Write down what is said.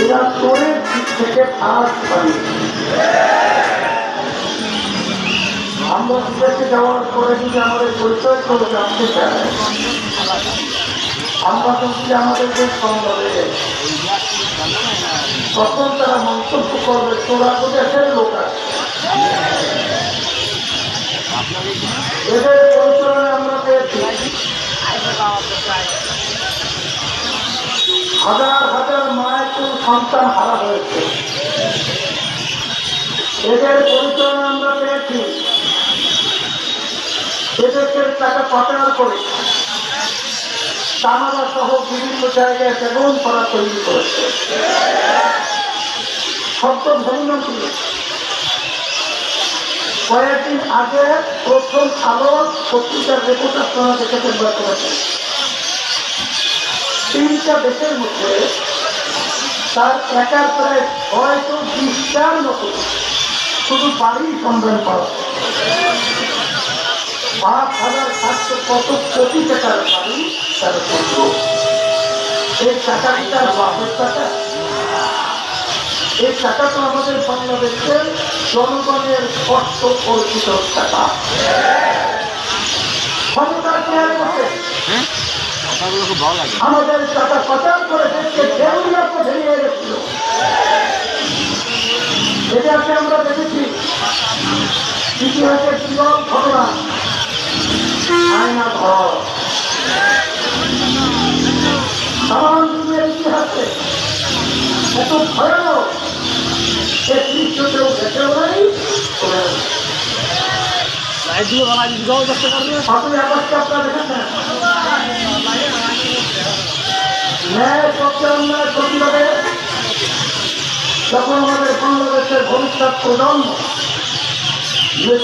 এরা চোরের দিক থেকে ফার্স্ট পাই। আমরা বিদেশে যাওয়ার পরে যদি আমাদের পরিচয় করে জানতে চাই, আমরা যদি আমাদের দেশ সম্বন্ধে তখন তারা মন্তব্য করবে তোরা তো দেশের লোক আছে। এদের পরিচালনায় আমরা পেয়েছি হাজার হাজার মায়ের সন্তান হারা হয়েছে। এদের পরিচালনায় আমরা পেয়েছি এদেশের টাকা পাচার করে কানাডা সহ বিভিন্ন জায়গায় বেগুন করা তৈরি করেছে। শব্দ ভগ্নটি কয়েকদিন আগে প্রথম আলো পত্রিকার রিপোর্ট আপনারা দেখেছেন করেছে। 3টা দেশের মধ্যে তার একার প্রায় হয়তো 20টার মতো শুধু বাড়ি সন্ধান করা। 5,700 কত কোটি টাকার বাড়ি তার বন্ধু। এই টাকাটি তার বাপের টাকা। এই টাকা তো আমাদের বাংলাদেশের জনগণের কষ্ট অর্জিত টাকা। ক্ষমতার চেয়ার করতে আমাদের টাকা পাচার করে দেশকে দেউলিয়াতে ভেঙে গেছিল। এটাকে আমরা দেখেছি ইতিহাসের বিরল ঘটনা আয়না ঘর। সাধারণ দুনিয়ার ইতিহাসে এত ভয়ানক সে দৃশ্য কেউ দেখেও নাই। আপনি আকাশটা আপনারা দেখেছেন ন্যায় সত্যের অন্যায় প্রতিবাদে যখন আমাদের বাংলাদেশের ভবিষ্যৎ প্রজন্ম